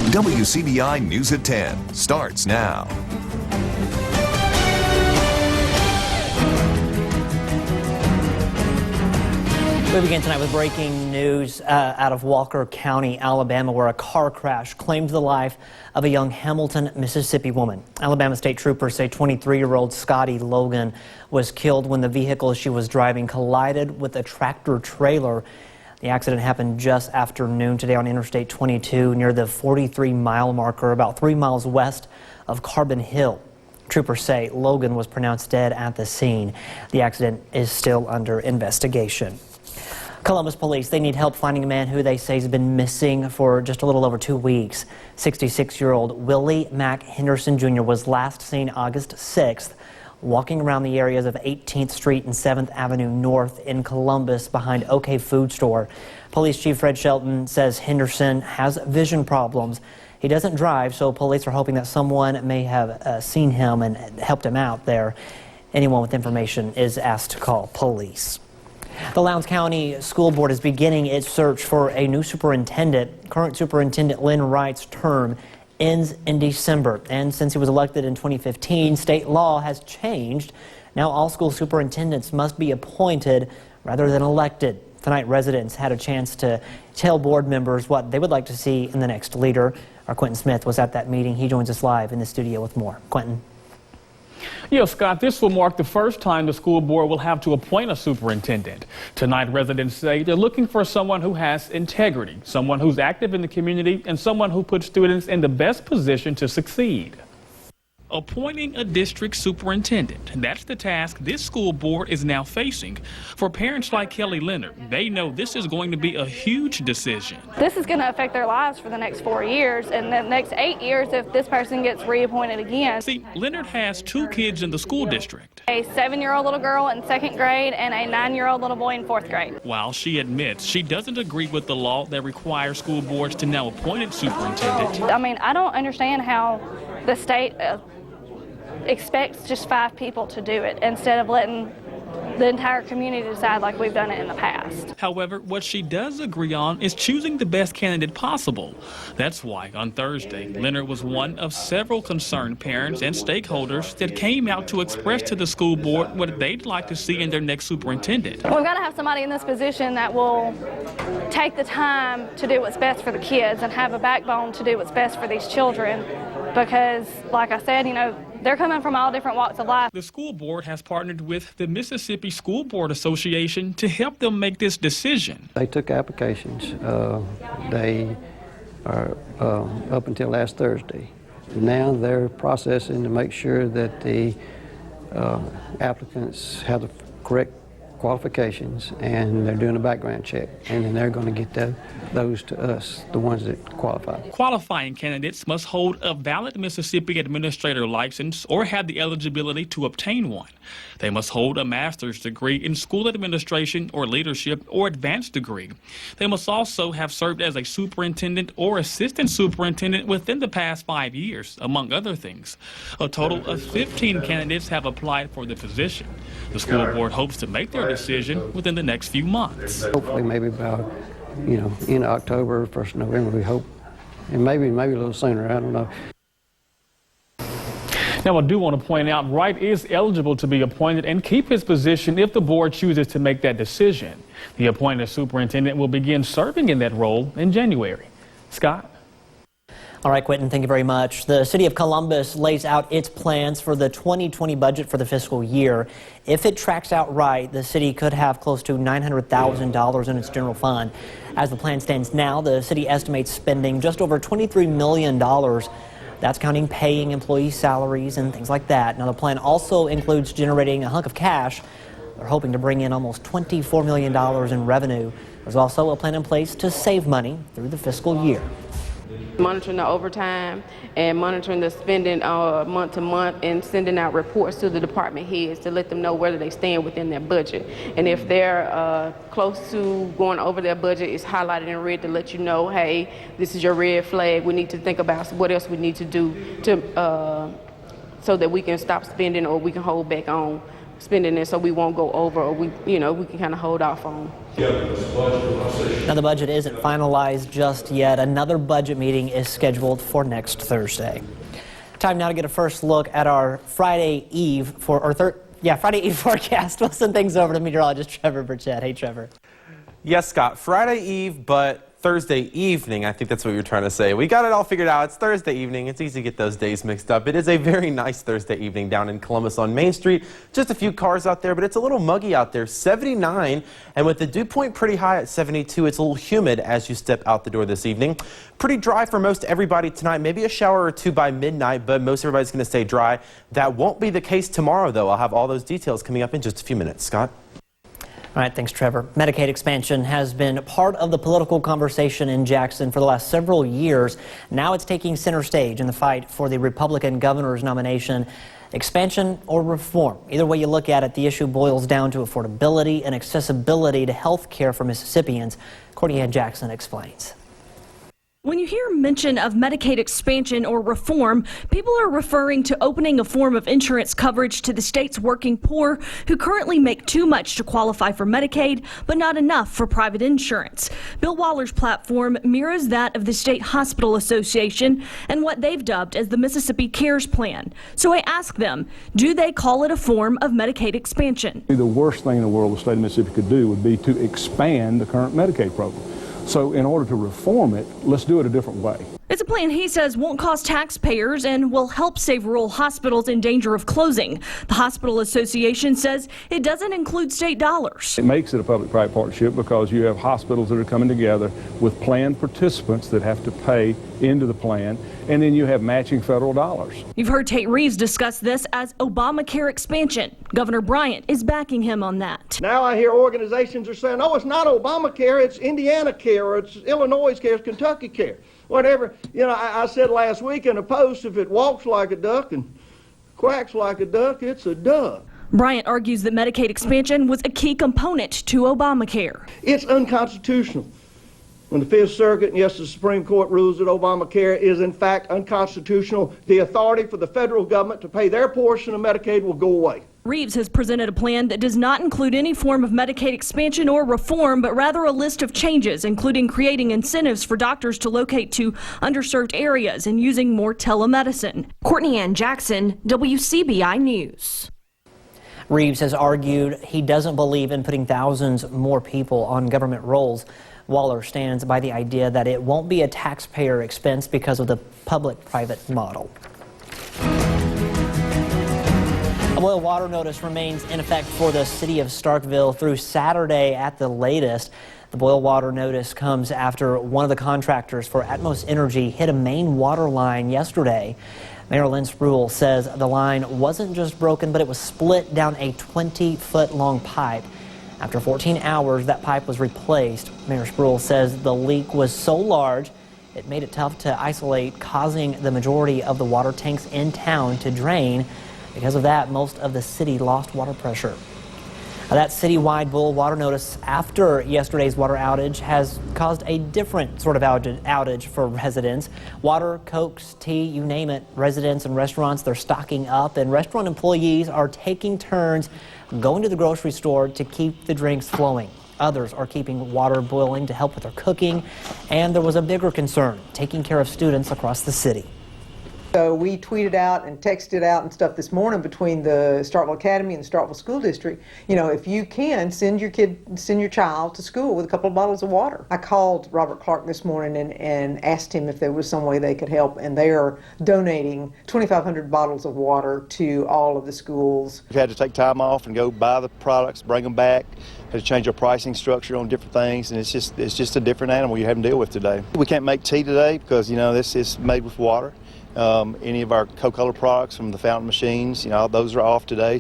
WCBI News at 10 starts now. We begin tonight with breaking news out of Walker County, Alabama, where a car crash claimed the life of a young Hamilton, Mississippi woman. Alabama state troopers say 23-year-old Scotty Logan was killed when the vehicle she was driving collided with a tractor trailer. The accident happened just after noon today on Interstate 22 near the 43-mile marker about 3 miles west of Carbon Hill. Troopers say Logan was pronounced dead at the scene. The accident is still under investigation. Columbus police, they need help finding a man who they say has been missing for just a little over 2 weeks. 66-year-old Willie Mack Henderson Jr. was last seen August 6th walking around the areas of 18th Street and 7th Avenue North in Columbus behind OK Food Store. Police Chief Fred Shelton says Henderson has vision problems. He doesn't drive, so police are hoping that someone may have seen him and helped him out there. Anyone with information is asked to call police. The Lowndes County School Board is beginning its search for a new superintendent. Current Superintendent Lynn Wright's term ends in December, and since he was elected in 2015, state law has changed. Now all school superintendents must be appointed rather than elected. Tonight, residents had a chance to tell board members what they would like to see in the next leader. Our Quentin Smith was at that meeting. He joins us live in the studio with more. Quentin. Yeah, Scott, this will mark the first time the school board will have to appoint a superintendent. Tonight, residents say they're looking for someone who has integrity, someone who's active in the community, and someone who puts students in the best position to succeed. Appointing a district superintendent, that's the task this school board is now facing. For parents like Kelly Leonard, they know this is going to be a huge decision. This is going to affect their lives for the next 4 years and the next 8 years if this person gets reappointed again. See, Leonard has 2 kids in the school district. A 7-year-old little girl in 2nd grade and a 9-year-old little boy in 4th grade. While she admits she doesn't agree with the law that requires school boards to now appoint a superintendent. I mean, I don't understand how the state expects just 5 people to do it instead of letting the entire community decide like we've done it in the past. However, what she does agree on is choosing the best candidate possible. That's why on Thursday, Leonard was one of several concerned parents and stakeholders that came out to express to the school board what they'd like to see in their next superintendent. We've got to have somebody in this position that will take the time to do what's best for the kids and have a backbone to do what's best for these children because, like I said, you know, they're coming from all different walks of life. The school board has partnered with the Mississippi School Board Association to help them make this decision. They took applications. They are up until last Thursday. Now they're processing to make sure that the applicants have the correct qualifications, and they're doing a background check, and then they're going to get those to us, the ones that qualify. Qualifying candidates must hold a valid Mississippi administrator license or have the eligibility to obtain one. They must hold a master's degree in school administration or leadership or advanced degree. They must also have served as a superintendent or assistant superintendent within the past 5 years, among other things. A total of 15 candidates have applied for the position. The school board hopes to make their decision within the next few months. Hopefully maybe about, in October, 1st of November, we hope. And maybe a little sooner, I don't know. Now, I do want to point out, Wright is eligible to be appointed and keep his position if the board chooses to make that decision. The appointed superintendent will begin serving in that role in January. Scott? All right, Quentin, thank you very much. The city of Columbus lays out its plans for the 2020 budget for the fiscal year. If it tracks out right, the city could have close to $900,000 in its general fund. As the plan stands now, the city estimates spending just over $23 million. That's counting paying employee salaries and things like that. Now, the plan also includes generating a hunk of cash. They're hoping to bring in almost $24 million in revenue. There's also a plan in place to save money through the fiscal year. Monitoring the overtime and monitoring the spending month to month and sending out reports to the department heads to let them know whether they stand within their budget. And if they're close to going over their budget, it's highlighted in red to let you know, hey, this is your red flag. We need to think about what else we need to do to so that we can stop spending or we can hold back on spending it so we won't go over, or we can kind of hold off on. Now, the budget isn't finalized just yet. Another budget meeting is scheduled for next Thursday. Time now to get a first look at our Friday Eve Friday Eve forecast. We'll send things over to meteorologist Trevor Burchett. Hey, Trevor. Yes, Scott. Friday Eve, but Thursday evening. I think that's what you're trying to say. We got it all figured out. It's Thursday evening. It's easy to get those days mixed up. It is a very nice Thursday evening down in Columbus on Main Street. Just a few cars out there, but it's a little muggy out there. 79, and with the dew point pretty high at 72, it's a little humid as you step out the door this evening. Pretty dry for most everybody tonight. Maybe a shower or two by midnight, but most everybody's going to stay dry. That won't be the case tomorrow, though. I'll have all those details coming up in just a few minutes. Scott? All right, thanks, Trevor. Medicaid expansion has been part of the political conversation in Jackson for the last several years. Now it's taking center stage in the fight for the Republican governor's nomination. Expansion or reform, either way you look at it, the issue boils down to affordability and accessibility to health care for Mississippians. Courtney Ann Jackson explains. When you hear mention of Medicaid expansion or reform, people are referring to opening a form of insurance coverage to the state's working poor who currently make too much to qualify for Medicaid, but not enough for private insurance. Bill Waller's platform mirrors that of the State Hospital Association and what they've dubbed as the Mississippi Cares Plan. So I asked them, do they call it a form of Medicaid expansion? The worst thing in the world the state of Mississippi could do would be to expand the current Medicaid program. So in order to reform it, let's do it a different way. It's a plan he says won't cost taxpayers and will help save rural hospitals in danger of closing. The Hospital Association says it doesn't include state dollars. It makes it a public-private partnership because you have hospitals that are coming together with plan participants that have to pay into the plan, and then you have matching federal dollars. You've heard Tate Reeves discuss this as Obamacare expansion. Governor Bryant is backing him on that. Now I hear organizations are saying, oh, it's not Obamacare, it's Indiana care, or it's Illinois care, it's Kentucky care. Whatever. You know, I said last week in a post, if it walks like a duck and quacks like a duck, it's a duck. Bryant argues that Medicaid expansion was a key component to Obamacare. It's unconstitutional. When the Fifth Circuit and yes, the Supreme Court rules that Obamacare is in fact unconstitutional, the authority for the federal government to pay their portion of Medicaid will go away. Reeves has presented a plan that does not include any form of Medicaid expansion or reform, but rather a list of changes, including creating incentives for doctors to locate to underserved areas and using more telemedicine. Courtney Ann Jackson, WCBI News. Reeves has argued he doesn't believe in putting thousands more people on government rolls. Waller stands by the idea that it won't be a taxpayer expense because of the public-private model. A boil water notice remains in effect for the city of Starkville through Saturday at the latest. The boil water notice comes after one of the contractors for Atmos Energy hit a main water line yesterday. Mayor Lynn Spruill says the line wasn't just broken, but it was split down a 20-foot-long pipe. After 14 hours, that pipe was replaced. Mayor Spruill says the leak was so large, it made it tough to isolate, causing the majority of the water tanks in town to drain. Because of that, most of the city lost water pressure. That citywide boil water notice after yesterday's water outage has caused a different sort of outage for residents. Water, Cokes, tea, you name it. Residents and restaurants, they're stocking up, and restaurant employees are taking turns going to the grocery store to keep the drinks flowing. Others are keeping water boiling to help with their cooking, and there was a bigger concern, taking care of students across the city. So we tweeted out and texted out and stuff this morning between the Starkville Academy and the Starkville School District. You know, if you can, send your child to school with a couple of bottles of water. I called Robert Clark this morning and asked him if there was some way they could help, and they are donating 2,500 bottles of water to all of the schools. We've had to take time off and go buy the products, bring them back. Had to change our pricing structure on different things, and it's just a different animal you're having to deal with today. We can't make tea today because, you know, this is made with water. Any of our Coca-Cola products from the fountain machines, you know, those are off today.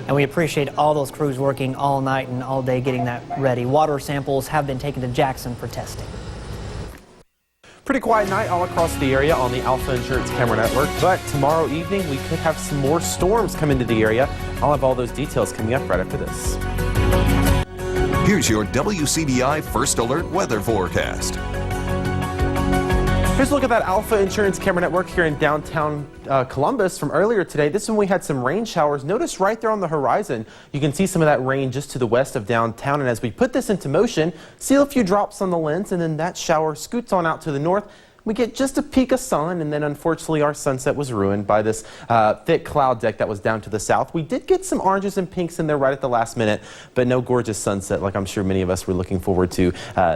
And we appreciate all those crews working all night and all day getting that ready. Water samples have been taken to Jackson for testing. Pretty quiet night all across the area on the Alpha Insurance Camera Network, but tomorrow evening we could have some more storms come into the area. I'll have all those details coming up right after this. Here's your WCBI First Alert weather forecast. Here's a look at that Alpha Insurance camera network here in downtown Columbus from earlier today. This is when we had some rain showers. Notice right there on the horizon, you can see some of that rain just to the west of downtown. And as we put this into motion, see a few drops on the lens, and then that shower scoots on out to the north. We get just a peek of sun, and then unfortunately our sunset was ruined by this thick cloud deck that was down to the south. We did get some oranges and pinks in there right at the last minute, but no gorgeous sunset like I'm sure many of us were looking forward to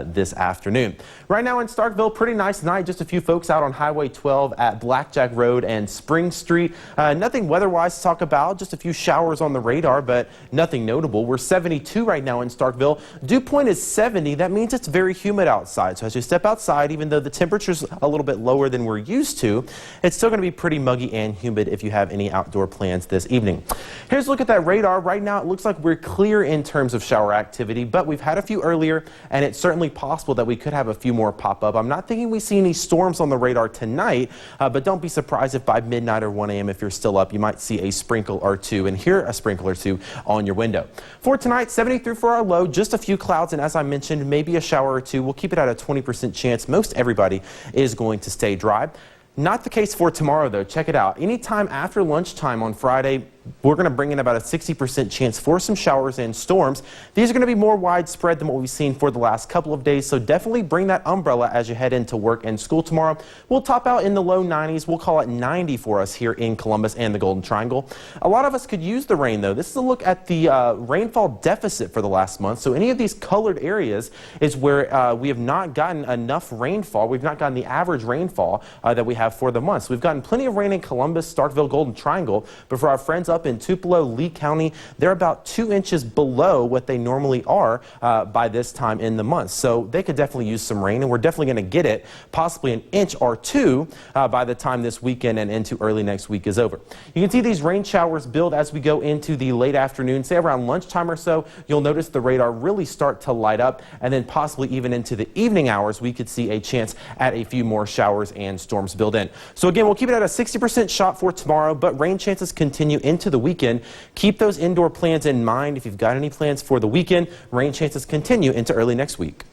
this afternoon. Right now in Starkville, pretty nice night. Just a few folks out on Highway 12 at Blackjack Road and Spring Street. Nothing weather-wise to talk about, just a few showers on the radar, but nothing notable. We're 72 right now in Starkville. Dew point is 70. That means it's very humid outside. So as you step outside, even though the temperature's a little bit lower than we're used to, it's still going to be pretty muggy and humid if you have any outdoor plans this evening. Here's a look at that radar. Right now it looks like we're clear in terms of shower activity, but we've had a few earlier, and it's certainly possible that we could have a few more pop up. I'm not thinking we see any storms on the radar tonight, but don't be surprised if by midnight or 1 a.m. if you're still up, you might see a sprinkle or two and hear a sprinkle or two on your window. For tonight, 73 for our low, just a few clouds, and as I mentioned, maybe a shower or two. We'll keep it at a 20% chance. Most everybody is going to stay dry. Not the case for tomorrow, though. Check it out. Anytime after lunchtime on Friday, we're going to bring in about a 60% chance for some showers and storms. These are going to be more widespread than what we've seen for the last couple of days, so definitely bring that umbrella as you head into work and school tomorrow. We'll top out in the low 90s. We'll call it 90 for us here in Columbus and the Golden Triangle. A lot of us could use the rain, though. This is a look at the rainfall deficit for the last month. So any of these colored areas is where we have not gotten enough rainfall. We've not gotten the average rainfall that we have for the month. So we've gotten plenty of rain in Columbus, Starkville, Golden Triangle, but for our friends up in Tupelo, Lee County, they're about 2 inches below what they normally are by this time in the month. So they could definitely use some rain, and we're definitely going to get it, possibly an inch or two by the time this weekend and into early next week is over. You can see these rain showers build as we go into the late afternoon. Say around lunchtime or so, you'll notice the radar really start to light up, and then possibly even into the evening hours, we could see a chance at a few more showers and storms build in. So again, we'll keep it at a 60% shot for tomorrow, but rain chances continue into the weekend. Keep those indoor plans in mind. If you've got any plans for the weekend, rain chances continue into early next week.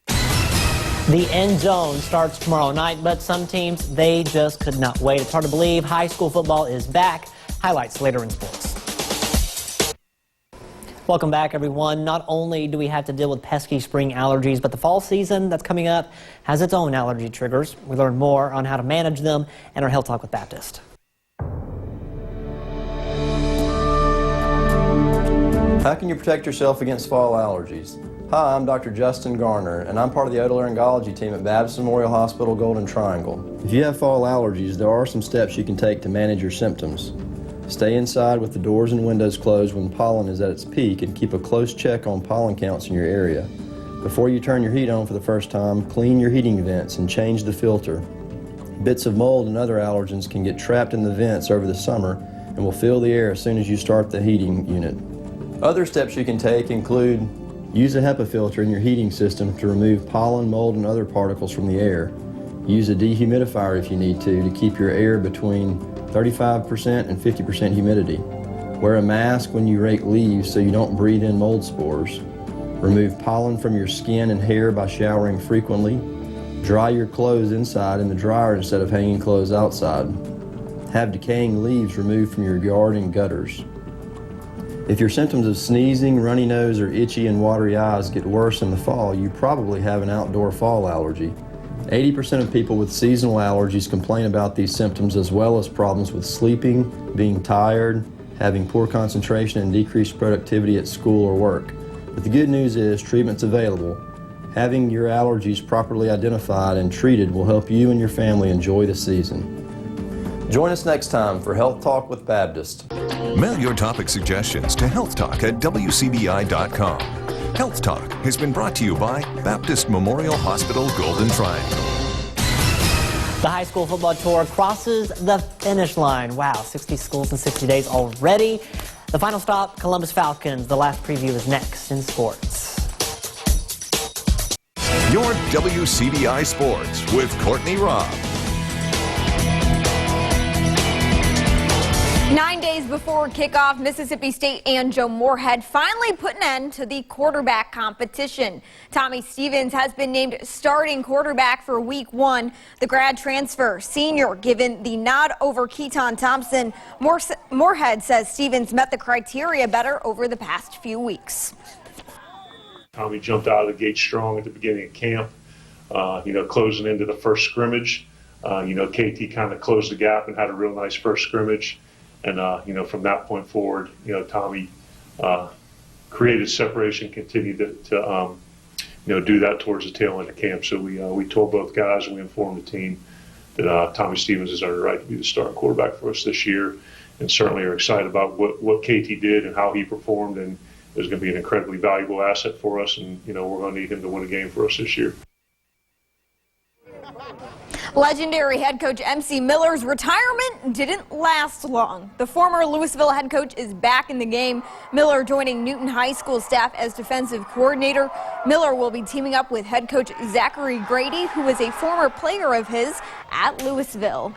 The end zone starts tomorrow night, but some teams, they just could not wait. It's hard to believe high school football is back. Highlights later in sports. Welcome back, everyone. Not only do we have to deal with pesky spring allergies, but the fall season that's coming up has its own allergy triggers. We learn more on how to manage them in our Health Talk with Baptist. How can you protect yourself against fall allergies? Hi, I'm Dr. Justin Garner, and I'm part of the otolaryngology team at Baptist Memorial Hospital Golden Triangle. If you have fall allergies, there are some steps you can take to manage your symptoms. Stay inside with the doors and windows closed when pollen is at its peak, and keep a close check on pollen counts in your area. Before you turn your heat on for the first time, clean your heating vents and change the filter. Bits of mold and other allergens can get trapped in the vents over the summer and will fill the air as soon as you start the heating unit. Other steps you can take include use a HEPA filter in your heating system to remove pollen, mold, and other particles from the air. Use a dehumidifier if you need to keep your air between 35% and 50% humidity. Wear a mask when you rake leaves so you don't breathe in mold spores. Remove pollen from your skin and hair by showering frequently. Dry your clothes inside in the dryer instead of hanging clothes outside. Have decaying leaves removed from your yard and gutters. If your symptoms of sneezing, runny nose, or itchy and watery eyes get worse in the fall, you probably have an outdoor fall allergy. 80% of people with seasonal allergies complain about these symptoms, as well as problems with sleeping, being tired, having poor concentration, and decreased productivity at school or work. But the good news is treatment's available. Having your allergies properly identified and treated will help you and your family enjoy the season. Join us next time for Health Talk with Baptist. Mail your topic suggestions to healthtalk@wcbi.com. Health Talk has been brought to you by Baptist Memorial Hospital Golden Triangle. The high school football tour crosses the finish line. Wow, 60 schools in 60 days already. The final stop, Columbus Falcons. The last preview is next in sports. Your WCBI Sports with Courtney Robb. 9 days before kickoff, Mississippi State and Joe Moorhead finally put an end to the quarterback competition. Tommy Stevens has been named starting quarterback for week 1. The grad transfer senior given the nod over Keaton Thompson. Moorhead says Stevens met the criteria better over the past few weeks. Tommy jumped out of the gate strong at the beginning of camp, closing into the first scrimmage. KT kind of closed the gap and had a real nice first scrimmage. And, from that point forward, Tommy created separation, continued to do that towards the tail end of camp. So we told both guys and we informed the team that Tommy Stevens is earned the right to be the starting quarterback for us this year, and certainly are excited about what KT did and how he performed, and is going to be an incredibly valuable asset for us, and, we're going to need him to win a game for us this year. Legendary head coach MC Miller's retirement didn't last long. The former Louisville head coach is back in the game. Miller joining Newton High School staff as defensive coordinator. Miller will be teaming up with head coach Zachary Grady, who was a former player of his at Louisville.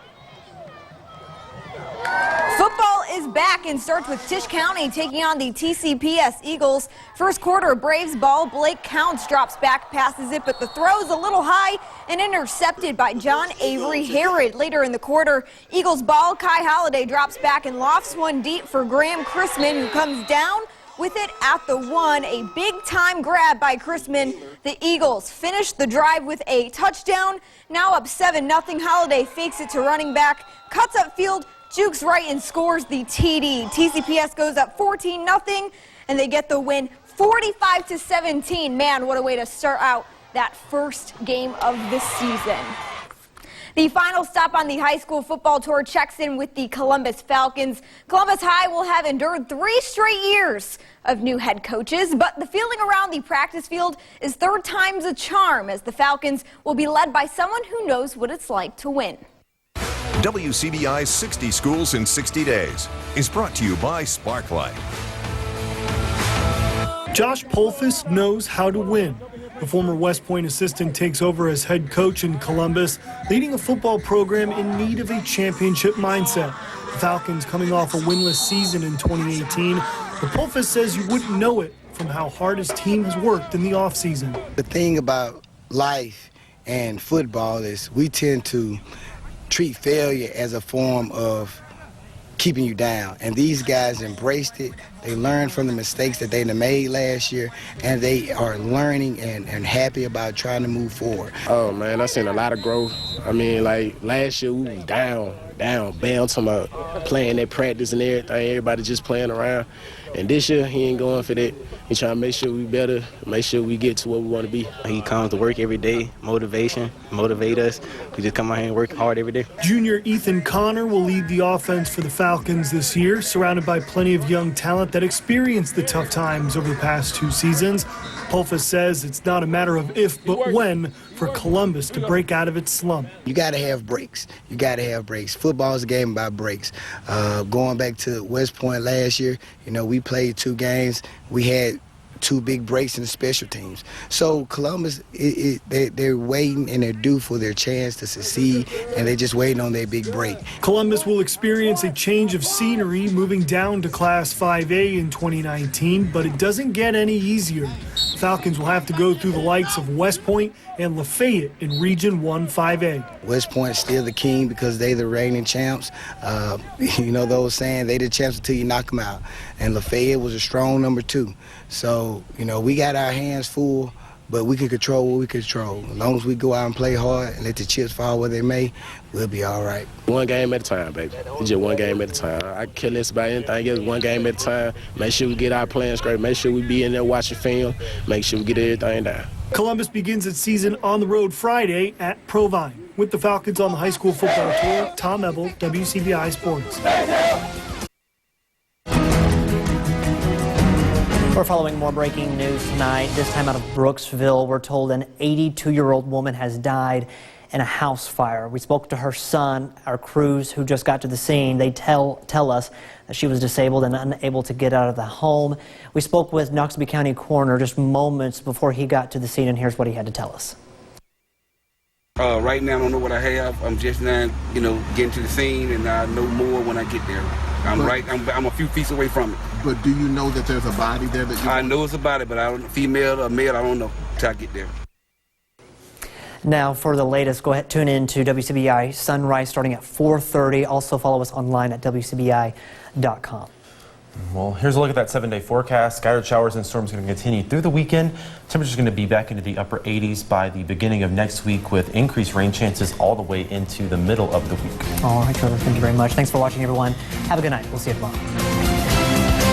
Football is back and starts with Tisch County taking on the TCPS Eagles. First quarter, Braves ball. Blake Counts drops back, passes it, but the throw's a little high and intercepted by John Avery Herod. Later in the quarter, Eagles ball. Kai Holliday drops back and lofts one deep for Graham Chrisman, who comes down with it at the 1. A big-time grab by Chrisman. The Eagles finish the drive with a touchdown. Now up 7-0. Holliday fakes it to running back, cuts upfield, jukes right and scores the TD. TCPS goes up 14-0, and they get the win 45-17. Man, what a way to start out that first game of the season. The final stop on the high school football tour checks in with the Columbus Falcons. Columbus High will have endured 3 straight years of new head coaches, but the feeling around the practice field is third time's a charm, as the Falcons will be led by someone who knows what it's like to win. WCBI's 60 Schools in 60 Days is brought to you by Sparklight. Josh Polfus knows how to win. The former West Point assistant takes over as head coach in Columbus, leading a football program in need of a championship mindset. The Falcons coming off a winless season in 2018, but Polfus says you wouldn't know it from how hard his team has worked in the offseason. The thing about life and football is we tend to treat failure as a form of keeping you down. And these guys embraced it. They learned from the mistakes that they made last year, and they are learning and happy about trying to move forward. Oh, man, I've seen a lot of growth. I mean, like, last year we was down, talking about playing at practice and everything, everybody just playing around. And this year, he ain't going for that. He trying to make sure we better, make sure we get to where we want to be. He comes to work every day, motivate us. We just come out here and work hard every day. Junior Ethan Connor will lead the offense for the Falcons this year, surrounded by plenty of young talent that experienced the tough times over the past 2 seasons. Polfus says it's not a matter of if, but when for Columbus to break out of its slump. You got to have breaks. You got to have breaks. Football is a game about breaks. Going back to West Point last year, we played 2 games. We had 2 big breaks in the special teams. So Columbus, they're waiting and they're due for their chance to succeed, and they're just waiting on their big break. Columbus will experience a change of scenery moving down to Class 5A in 2019, but it doesn't get any easier. Falcons will have to go through the likes of West Point and Lafayette in Region 1 5A. West Point's still the king because they the reigning champs. Those saying they the champs until you knock them out. And Lafayette was a strong number 2. So, we got our hands full, but we can control what we control. As long as we go out and play hard and let the chips fall where they may, we'll be all right. One game at a time, baby. It's just one game at a time. I care less about anything else. One game at a time. Make sure we get our plans straight. Make sure we be in there watching film. Make sure we get everything down. Columbus begins its season on the road Friday at Provine. With the Falcons on the high school football tour, Tom Ebel, WCBI Sports. We're following more breaking news tonight, this time out of Brooksville. We're told an 82-year-old woman has died in a house fire. We spoke to her son, our crews who just got to the scene. They tell us that she was disabled and unable to get out of the home. We spoke with Noxubee County Coroner just moments before he got to the scene, and here's what he had to tell us. Right now, I don't know what I have. I'm just now, getting to the scene, and I know more when I get there. I'm a few feet away from it. But do you know that there's a body there that you I know it's a body, but I don't, female or male, I don't know till I get there. Now, for the latest, go ahead, tune in to WCBI Sunrise starting at 4:30. Also, follow us online at WCBI.com. Well, here's a look at that 7-day forecast. Scattered showers and storms going to continue through the weekend. Temperatures going to be back into the upper 80s by the beginning of next week, with increased rain chances all the way into the middle of the week. All right, Trevor, thank you very much. Thanks for watching, everyone. Have a good night. We'll see you tomorrow.